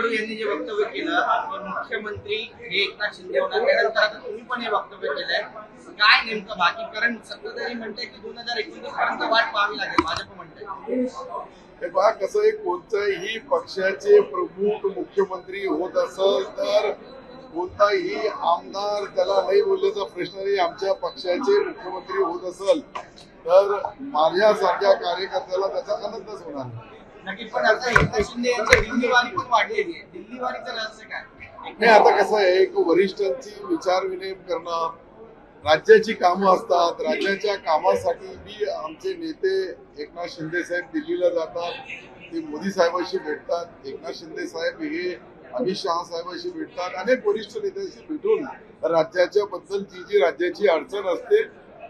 कडू यांनी जे वक्तव्य केलं की मुख्यमंत्री हे एकनाथ शिंदे होणार, त्यानंतर आता तुम्ही पण हे वक्तव्य केलंय, काय नेमकं बाकी? कारण सत्ताधारी म्हणते की 2029 पर्यंत वाट पाहावी लागेल, भाजप म्हणते. हे पहा कसं आहे, कोणत्याही पक्षाचे प्रमुख मुख्यमंत्री होत असेल तर कोणताही आमदार त्याला नाही बोलण्याचा प्रश्न नाही. आमच्या पक्षाचे मुख्यमंत्री होत असेल तर माझ्यासारख्या कार्यकर्त्याला त्याचा आनंदच होणार. नक्की. पण आता एकनाथ शिंदे यांची दिल्लीवारी पण वाढलेली आहे. दिल्लीवारीचं रहस्य काय? नाही, आता कसं आहे की वरिष्ठांची विचारविनिमय करणं, राज्याची कामं असतात, राज्याच्या कामासाठी बी आमचे नेते एकनाथ शिंदे साहेब दिल्लीला जातात, ते मोदी साहेबांशी भेटतात. एकनाथ शिंदे साहेब हे अमित शहा साहेबांशी भेटतात, अनेक वरिष्ठ नेत्यांशी भेटून राज्याच्या बद्दलची जी राज्याची अडचण असते,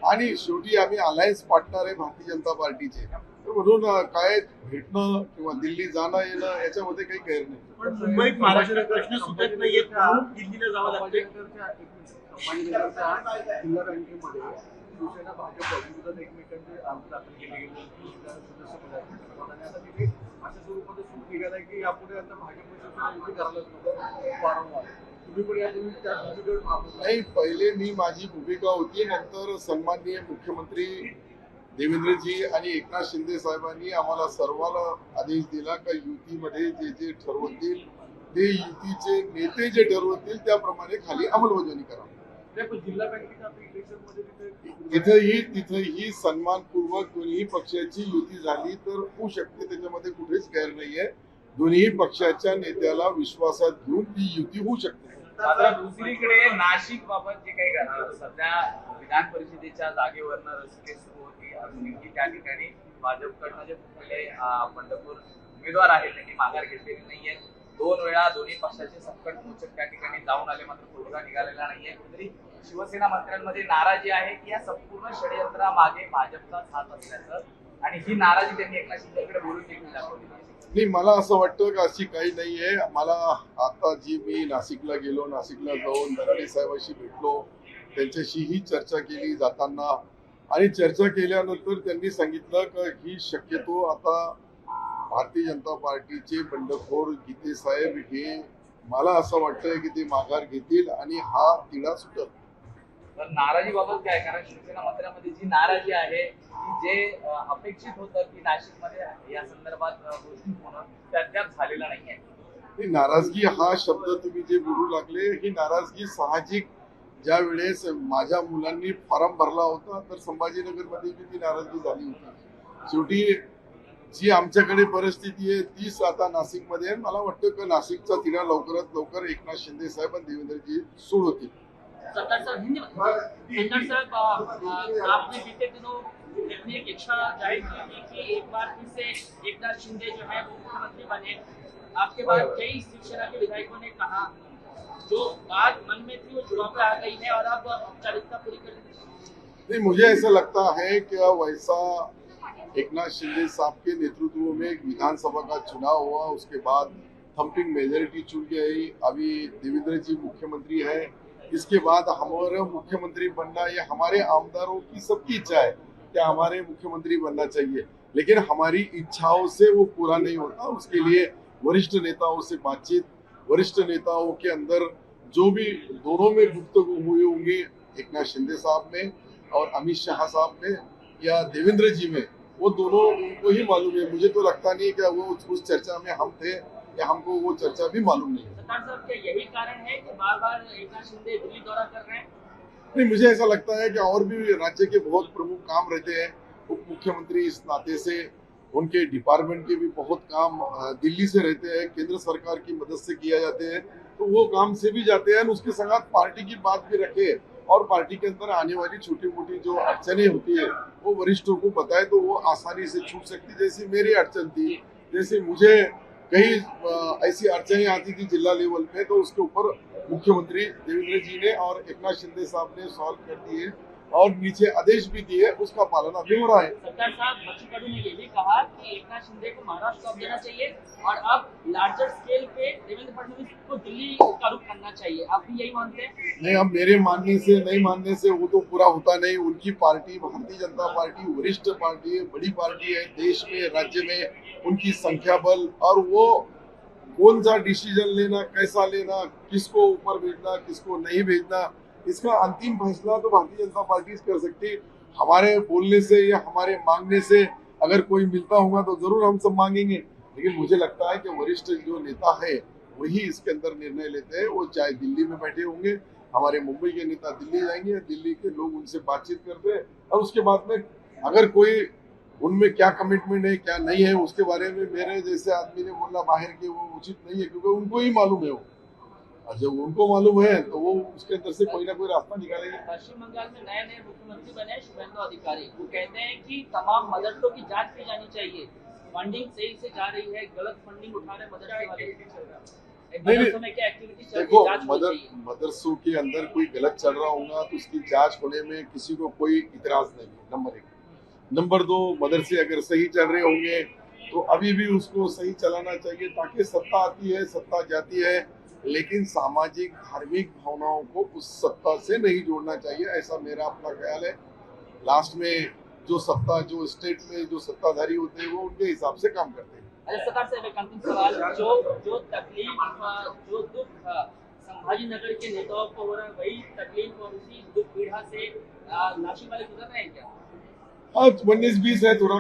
आणि शेवटी आम्ही अलायन्स पार्टनर आहे भारतीय जनता पार्टीचे, तर म्हणून काय भेटणं किंवा दिल्ली जाणं येणं याच्यामध्ये काही गैर नाही. पण मुंबईत महाराष्ट्र प्रश्न सुटत नाहीये, दिल्लीला जावं लागते. जिल्हा बँकेमध्ये शिवसेना भाजप विरोधात एकमेकांचे अर्ज दाखल केले गेले आणि आता तिथे अशा स्वरूपात सूट निघालाय की यापुढे आता भाजप शिवसेना युती करायलाच नको वारंवार. तुम्ही पण यापूर्वी त्या भूमिकेवर नाही, पहिले मी माझी भूमिका होती, नंतर सन्माननीय मुख्यमंत्री देवेंद्रजी आणि एकनाथ शिंदे साहेबांनी आम्हाला सर्वांना आदेश दिला का युतीमध्ये जे जे ठरवतील ते युतीचे नेते जे ठरवतील त्याप्रमाणे खाली अंमलबजावणी करा. जिल्हा बँकेच्या इलेक्शनमध्ये तिथेही सन्मानपूर्वक दोन्ही पक्षाची युती झाली तर होऊ शकते, त्याच्यामध्ये कुठेच गैर नाहीये. दोन्ही पक्षाच्या नेत्याला विश्वासात घेऊन ती युती होऊ शकते. मात्र दुसरीकडे नाशिक बाबत जे काही सध्या विधान परिषदेच्या जागेवरनं रस्ते सुरू होती, अजूनही त्या ठिकाणी भाजपकडनं जे पहिले बंडखोर उमेदवार आहेत त्यांनी माघार घेतलेली नाहीये. 2 वेळा दोन्ही पक्षाचे संकट मोचक त्या ठिकाणी जाऊन आले, मात्र तोडगा निघालेला नाहीये. कुठेतरी शिवसेना मंत्र्यांमध्ये नाराजी आहे की या संपूर्ण षडयंत्रामागे भाजपचा हात असल्याचं, आणि ही नाराजी त्यांनी एकनाथ शिंदेकडे बोलून देखील दाखवली. नाही, मला असं वाटतं की अशी काही नाहीये. मला आता जी मी नाशिकला गेलो, नाशिकला जाऊन दराडे साहेबांशी भेटलो, त्यांच्याशीही चर्चा केली जाताना, आणि चर्चा केल्यानंतर त्यांनी सांगितलं की ही शक्यतो आता भारतीय जनता पार्टीचे बंडखोर गीते साहेब हे मला असं वाटतंय की ते माघार घेतील आणि हा तिढा सुटल. तर नाराजीबाबत काय? कारण शिवसेना मंत्र्यांमध्ये जी नाराजी आहे की जे अपेक्षित होतं की नाशिकमध्ये या संदर्भात गोष्टी होणं ते अद्याप झालेलं नाहीये. ही नाराजगी हा शब्द तुम्ही जे बोलू लागले, ही नाराजगी साहजिक. ज्या वेळेस माझ्या मुलांनी फॉर्म भरला होता तर संभाजीनगरमध्ये ती नाराजगी झाली होती. शेवटी जी आमच्याकडे परिस्थिती आहे तीच आता नाशिकमध्ये आहे. मला वाटतं की नाशिकचा तिढा लवकरात लवकर एकनाथ शिंदे साहेब आणि देवेंद्रजी सोडवतील. सरदार साहब, आपने बीते दिनों अपनी एक इच्छा जाहिर की थी कि एक बार फिर से एकनाथ शिंदे जो है वो मुख्यमंत्री बने. आपके बाद कई शिवसेना के विधायकों ने कहा जो बात मन में थी वो जुड़ाव पे आ गई है और अब औपचारिकता पूरी कर दी. नहीं, मुझे ऐसा लगता है कि वैसा एकनाथ शिंदे साहब के नेतृत्व में एक विधानसभा का चुनाव हुआ, उसके बाद थम्पिंग मेजोरिटी चुन गई. अभी देवेंद्र जी मुख्यमंत्री है, इसके बाद हमारा मुख्यमंत्री बनना ये हमारे आमदारों की सबकी इच्छा है कि हमारे मुख्यमंत्री बनना चाहिए, लेकिन हमारी इच्छाओं से वो पूरा नहीं होता. उसके लिए वरिष्ठ नेताओं से बातचीत, वरिष्ठ नेताओं के अंदर जो भी दोनों में गुफ्तगू हुए होंगे, एकनाथ शिंदे साहब में और अमित शाह साहब में या देवेंद्र जी में, वो दोनों उनको ही मालूम है. मुझे तो लगता नहीं कि वो उस चर्चा में हम थे या हमको वो चर्चा भी मालूम नहीं है. सरदार साहब, क्या यही कारण है कि बार बार एकनाथ शिंदे दिल्ली दौरा कर रहे हैं? नहीं, मुझे ऐसा लगता है कि और भी राज्य के बहुत प्रमुख काम रहते हैं. उप मुख्यमंत्री इस नाते से उनके डिपार्टमेंट के भी बहुत काम दिल्ली से रहते हैं, केंद्र सरकार की मदद से किया जाते हैं, तो वो काम से भी जाते हैं. उसके साथ पार्टी की बात भी रखे और पार्टी के अंदर आने वाली छोटी मोटी जो अड़चने होती है वो वरिष्ठों को बताए तो वो आसानी से छूट सकती. जैसे मेरी अड़चन थी, जैसे मुझे कई ऐसी अड़चने आती थी जिला लेवल पे, तो उसके ऊपर मुख्यमंत्री देवेंद्र जी ने और एकनाथ शिंदे साहब ने सॉल्व कर दिए और नीचे आदेश भी दिए, उसका पालन अभी हो रहा है. सरदार साहब, बच्चू कडू ने ये भी कहा कि एकनाथ शिंदे को महाराष्ट्र सौंप देना चाहिए और अब लार्जर स्केल पे देवेंद्र फडणवीस को दिल्ली का रुख करना चाहिए. आप भी यही मानते हैं? नहीं, अब मेरे मानने से नहीं मानने से वो तो पूरा होता नहीं. उनकी पार्टी भारतीय जनता पार्टी वरिष्ठ पार्टी है, बड़ी पार्टी है देश में, राज्य में, उनकी संख्या बल, और वो कौन सा डिसीजन लेना, कैसा लेना, किसको ऊपर भेजना, किसको नहीं भेजना, इसका अंतिम फैसला तो भारतीय जनता पार्टी कर सकती है। हमारे बोलने से या हमारे मांगने से अगर कोई मिलता होगा तो जरूर हम सब मांगेंगे, लेकिन मुझे लगता है कि वरिष्ठ जो नेता है वही इसके अंदर निर्णय लेते हैं। वो चाहे दिल्ली में बैठे होंगे, हमारे मुंबई के नेता दिल्ली जाएंगे, दिल्ली के लोग उनसे बातचीत करते हैं और उसके बाद में अगर कोई उनमें क्या कमिटमेंट है क्या नहीं है उसके बारे में मेरे जैसे आदमी ने बोलना बाहर के वो उचित नहीं है, क्योंकि उनको ही मालूम है वो, और जब उनको मालूम है तो वो उसके अंदर से कोई ना कोई रास्ता निकालेंगे। पश्चिम बंगाल में नए नए मुख्यमंत्री बने शुभेंदु अधिकारी, वो कहते हैं कि तमाम मदरसों की जांच की जानी चाहिए, फंडिंग सही से जा रही है, गलत फंडिंग उठा रहे मदरसे वाले, मदरसों में क्या एक्टिविटी चल रही देखो है, जांच होनी चाहिए। मदरसों के अंदर कोई गलत चल रहा होगा तो उसकी जांच होने में किसी को कोई इतराज नहीं है, नंबर 1। नंबर 2, मदरसे अगर सही चल रहे होंगे तो अभी भी उसको सही चलाना चाहिए, ताकि सत्ता आती है सत्ता जाती है, लेकिन सामाजिक धार्मिक भावनाओं को उस सत्ता से नहीं जोड़ना चाहिए, ऐसा मेरा अपना ख्याल है। लास्ट में जो सत्ता, जो स्टेट में जो सत्ताधारी होते हैं वो उनके हिसाब से काम करते हैं। अच्छा सरकार से एक अंतिम सवाल, जो तकलीफ जो दुख संभाजी नगर के नेताओं को हो रहा है, वही तकलीफ और उसी दुख पीड़ा से नासिक वाले गुजर रहे हैं क्या? आज 19-20 है, थोड़ा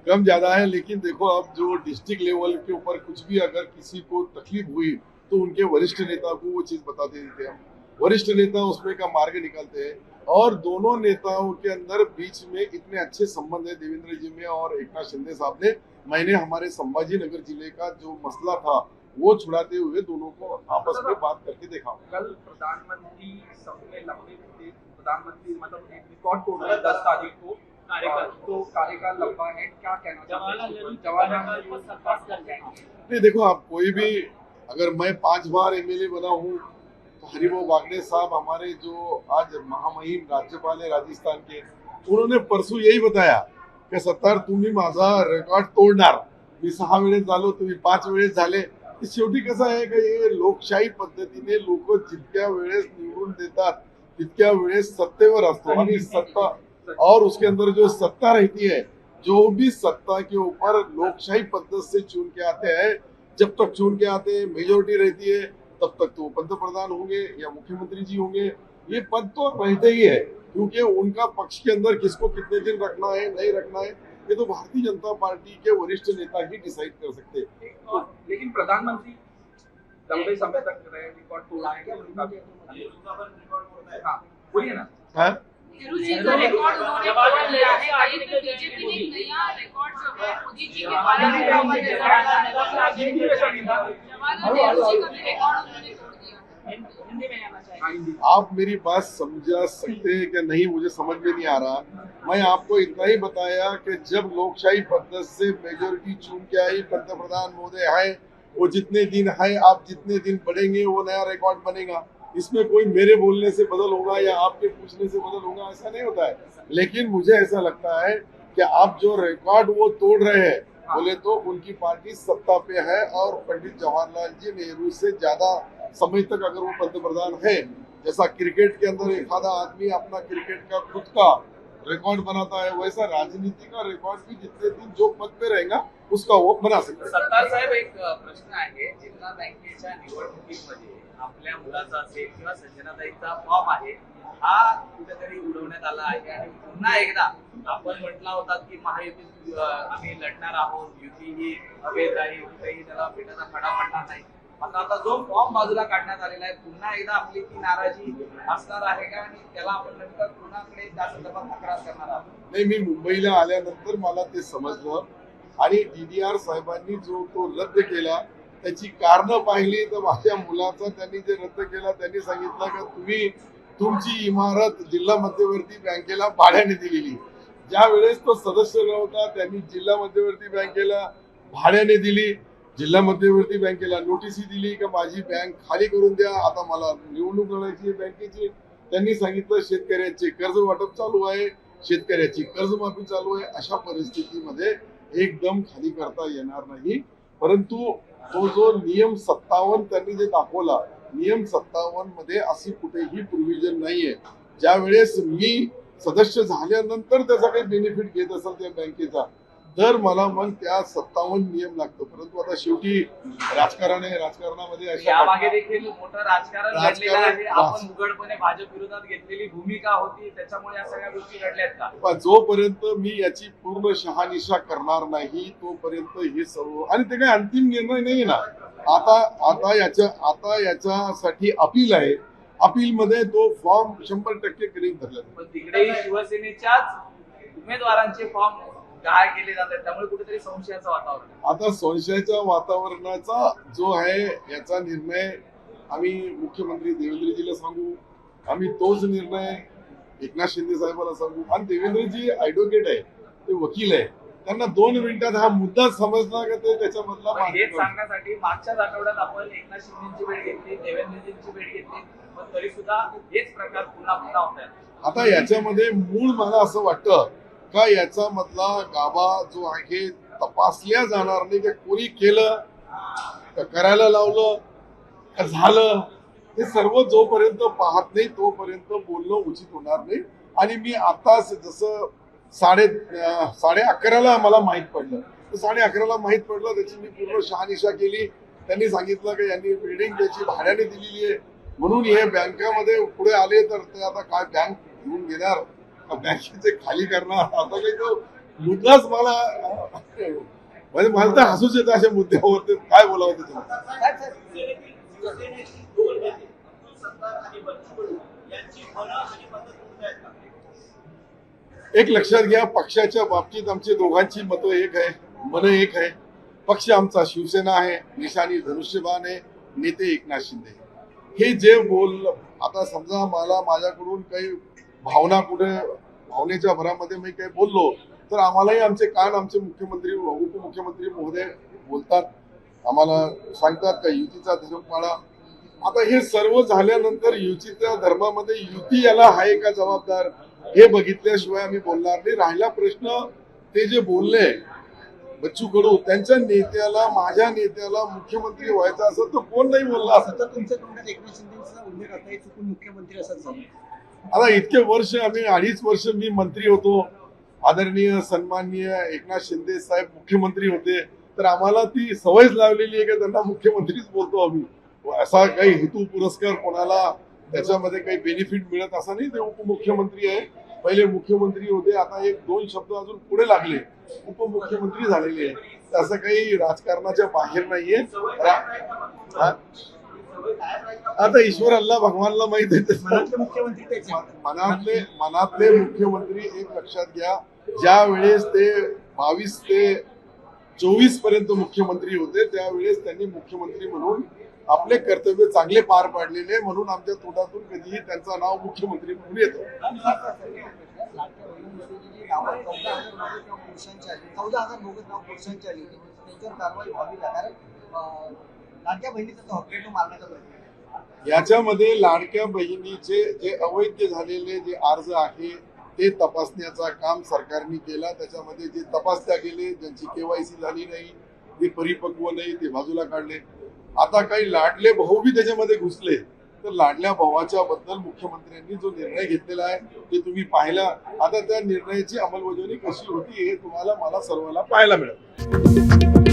कम ज्यादा है, लेकिन देखो अब जो डिस्ट्रिक्ट लेवल के ऊपर कुछ भी अगर किसी को तकलीफ हुई तो उनके वरिष्ठ नेता को वो चीज बताते थे हम, वरिष्ठ नेता उसमें का मार्ग निकालते हैं, और दोनों नेताओं के अंदर बीच में इतने अच्छे संबंध है देवेंद्र जी में और एकनाथ शिंदे साहब ने। मैंने हमारे संभाजी नगर जिले का जो मसला था वो छुड़ाते हुए दोनों को आपस में बात करके देखा। कल प्रधानमंत्री सबने लंबे थे, प्रधानमंत्री मतलब एक रिकॉर्ड तोड़ रहे 10 तारीख को तो कार्यकाल लंबा है, क्या कहना जवाहरलाल नेहरू सरपास कर जाएंगे? नहीं देखो, आप कोई भी, अगर मैं 5 बार एमएलए बना हूँ तो हरिभाऊ बागडे साहब हमारे जो आज महामहिम राज्यपाल है राजस्थान के, उन्होंने परसों यही बताया की सत्तार तुम्ही माझा रेकॉर्ड तोडणार, मी 6 वेळेस झालो तुम्ही 5 वेळेस झाले। शेवटी कसं आहे की हे लोकशाही पद्धतीने लोक जितक्या वेळेस निवडून देतात तितक्या वेळेस सत्तेवर असतो, आणि सत्ता और उसके अंदर जो सत्ता रहती है, जो भी सत्ता के ऊपर लोकशाही पद्धत से चुन के आते हैं, जब तक चुन के आते हैं मेजोरिटी रहती है तब तक तो पंतप्रधान होंगे या मुख्यमंत्री जी होंगे, ये पद तो रहते ही है, क्योंकि उनका पक्ष के अंदर किसको कितने दिन रखना है नहीं रखना है ये तो भारतीय जनता पार्टी के वरिष्ठ नेता ही डिसाइड कर सकते हैं। लेकिन प्रधानमंत्री लंबे समय तक रहे, रिकॉर्ड तोड़ रहे हैं उनका भी। हाँ बोलिए ना। हाँ? नेहरू जी का रिकॉर्ड उन्होंने तोड़ लिया है, कहीं पे बीजेपी ने एक नया रिकॉर्ड जो है मोदी जी के द्वारा जवाहरलाल नेहरू जी का भी रिकॉर्ड उन्होंने तोड़ दिया। हिंदी में आना चाहिए। आप मेरी बात समझा सकते हैं कि नहीं, मुझे समझ में नहीं आ रहा। मैं आपको इतना ही बताया कि जब लोकशाही पद्धत से मेजोरिटी चुन के आई, पंतप्रधान महोदय है, वो जितने दिन है, आप जितने दिन बढ़ेंगे वो नया रिकॉर्ड बनेगा। इसमें कोई मेरे बोलने से बदल होगा या आपके पूछने से बदल होगा, ऐसा नहीं होता है। लेकिन मुझे ऐसा लगता है कि आप जो रिकॉर्ड वो तोड़ रहे हैं, बोले तो उनकी पार्टी सत्ता पे है, और पंडित जवाहरलाल जी नेहरू से ज्यादा समय तक अगर वो पंतप्रधान है, जैसा क्रिकेट के अंदर एक आधा आदमी अपना क्रिकेट का खुद का रिकॉर्ड बनाता है, वैसा राजनीति का रिकॉर्ड भी जितने दिन जो पद पे रहेगा उसका वो बना सकता है। सरदार साहेब, एक प्रश्न आहे, जिल्हा बँकेच्या निवडणुकीमध्ये आपल्या मुलाचा असेल किंवा संजनाताईचा फॉर्म आहे, हा कुठेतरी उडवण्यात आला आहे, आणि पुन्हा एकदा आपण म्हटला होता की महायुती आम्ही लढणार आहोत, युती ही अवैध आहे, कुठेही त्याला पिठाचा खडा पडणार नाही, मात्र आता जो फॉर्म बाजूला काढण्यात आलेला आहे, पुन्हा एकदा आपली ती नाराजी असणार आहे का, आणि त्याला आपण नंतर पुन्हाकडे त्या संदर्भात तक्रार करणार आहोत? नाही, मी मुंबईला आल्यानंतर मला ते समजलं, आणि DDR साहेबांनी जो तो रद्द केला त्याची कारणं पाहिली तर माझ्या मुलाचा त्यांनी जे रद्द केला त्यांनी सांगितलं की तुम्ही तुमची इमारत जिल्हा मध्यवर्ती बँकेला भाड्याने दिलेली, ज्या वेळेस तो सदस्य नव्हता त्यांनी जिल्हा मध्यवर्ती बँकेला भाड्याने दिली, जिल्हा मध्यवर्ती बँकेला नोटीस दिली की माझी बँक खाली करून द्या, आता मला निवडणूक लढायची बँकेची। त्यांनी सांगितलं शेतकऱ्यांचे कर्ज वाटप चालू आहे, शेतकऱ्याची कर्जमाफी चालू आहे, अशा परिस्थितीमध्ये एकदम खाली करता येणार नाही। परंतु तो जो नियम 57 त्यांनी जे दाखवला, नियम 57 मध्ये अशी कुठेही प्रोव्हिजन नाहीये, ज्या वेळेस मी सदस्य झाल्यानंतर त्याचा काही बेनिफिट घेत असेल त्या बँकेचा, तर मला मग त्या 57 नियम लागतो. परंतु आता शेवटी राजकारण आहे, राजकारणामध्ये अशा यामागे देखील मोठं राजकारण घडलेलं आहे. राजकारण- आपण उघडपणे भाजप विरोधात घेतलेली भूमिका होती, त्याच्यामुळे या सगळ्या गोष्टी घडल्यात का? पण जोपर्यंत मी याची पूर्ण शहानिशा करणार नाही तोपर्यंत हे सर्व, आणि ते काही अंतिम निर्णय नाही ना. आता याच्यासाठी अपील आहे. अपील मध्ये तो फॉर्म 100% गृहीत धरला जाईल. पण तिकडेही शिवसेनेच्याच उमेदवारांचे फॉर्म काय केले जातात, त्यामुळे कुठेतरी संशयाचं वातावरण आहे. आता संशयाच्या वातावरणाचा जो आहे याचा निर्णय आम्ही मुख्यमंत्री देवेंद्रजीला सांगू, आम्ही तोच निर्णय एकनाथ शिंदे साहेबांना सांगू. आणि देवेंद्रजी ऍडव्होकेट आहे, ते वकील आहे, त्यांना 2 मिनिटात हा मुद्दा समजला का ते त्याच्यामधला पण मार्ग हेच काढू. सांगण्यासाठी मागच्याच आठवड्यात आपण एकनाथ शिंदेची भेट घेतली, देवेंद्रजींची भेट घेतली, पण तरी सुद्धा हेच प्रकार पुन्हा पुन्हा होत आहेत. आता याच्यामध्ये मूळ मला असं वाटतं का याचा मधला गाभा जो आहे तपासल्या जाणार नाही, की कोणी केलं का करायला लावलं का झालं, हे सर्व जोपर्यंत पाहत नाही तोपर्यंत बोलणं उचित होणार नाही. आणि मी आताच जसं 11:30 मला माहित पडलं, तर 11:30 माहित पडलं, त्याची मी पूर्ण शहानिशा केली. त्यांनी सांगितलं की यांनी बिल्डिंग त्याची भाड्याने दिलेली आहे म्हणून हे बँकामध्ये पुढे आले, तर ते आता काय बँक घेऊन घेणार का बँकेचे खाली करणार, आता काही तो मुद्दाच मला म्हणजे मला तर हसूच येतं अशा मुद्द्यावर. ते काय बोलावं त्याच्यामध्ये. एक लक्षात घ्या, पक्षाच्या बाबतीत आमची दोघांची मतं एक आहे, मन एक आहे. पक्ष आमचा शिवसेना आहे, निशाणी धनुष्यबाण आहे, नेते एकनाथ शिंदे. हे जे बोल, आता समजा मला माझ्याकडून काही भावनेच्या भरामध्ये मी काही बोललो तर आम्हालाही आमचे कान आमचे मुख्यमंत्री उपमुख्यमंत्री महोदय बोलतात, आम्हाला सांगतात का युतीचा धर्म पाळा. आता हे सर्व झाल्यानंतर युतीच्या धर्मामध्ये युती याला आहे का जबाबदार हे बघितल्याशिवाय आम्ही बोलणार नाही. राहिला प्रश्न ते जे बोलले बच्चू कडू, त्यांच्या नेत्याला, माझ्या नेत्याला मुख्यमंत्री व्हायचं असं तर कोण नाही बोलला असं. सतत तुमच्या तोंडात एकनाथ शिंदेचा उल्लेख आता हे चुकून मुख्यमंत्री असंच झालं. आता इतके वर्ष आम्ही 2.5 वर्ष मी मंत्री होतो, आदरणीय सन्माननीय एकनाथ शिंदे साहेब मुख्यमंत्री होते, तर आम्हाला ती सवयच लावलेली आहे की त्यांना मुख्यमंत्रीच बोलतो आम्ही. असा काही हेतू पुरस्कार कोणाला त्याच्यामध्ये काही बेनिफिट मिळत असा नाही. ते उपमुख्यमंत्री आहे, पहिले मुख्यमंत्री होते, आता 1-2 शब्द अजून पुढे लागले, उपमुख्यमंत्री झालेले आहे. असं काही राजकारणाच्या बाहेर नाहीये. आता ईश्वर अल्लाह भगवानला माहित आहे. मनातले मुख्यमंत्री तेच आहेत. मनातले मुख्यमंत्री एक लक्षात घ्या, ज्या वेळेस ते 22 ते 24 पर्यंत मुख्यमंत्री होते त्यावेळेस त्यांनी मुख्यमंत्री म्हणून आपले कर्तव्य चांगले पार पाडलेले, म्हणून आमच्या तोंडातून कधीही त्यांचं नाव मुख्यमंत्री म्हणून येतं. 14,000 बोगस नाव पुरुषांची आली होती, त्यांच्यावर कारवाई व्हावी का? कारण लाडक्या बहिणीचा तो हक्क आहे, तो मारण्याचा प्रयत्न. याच्यामध्ये लाडक्या बहिणीचे जे अवैध झालेले जे अर्ज आहे ते तपासण्याचा काम सरकारने केला. त्याच्यामध्ये जे तपासल्या गेले, ज्यांची केवायसी झाली नाही, ते परिपक्व नाही, ते बाजूला काढले. आता काही लाडले भाऊ बी त्याच्यामध्ये घुसले, तर लाडल्या भावाच्या बद्दल मुख्यमंत्र्यांनी जो निर्णय घेतलेला आहे ते तुम्ही पाहिला. आता त्या निर्णयाची अंमलबजावणी कशी होती हे तुम्हाला मला सर्वांना पाहायला मिळेल.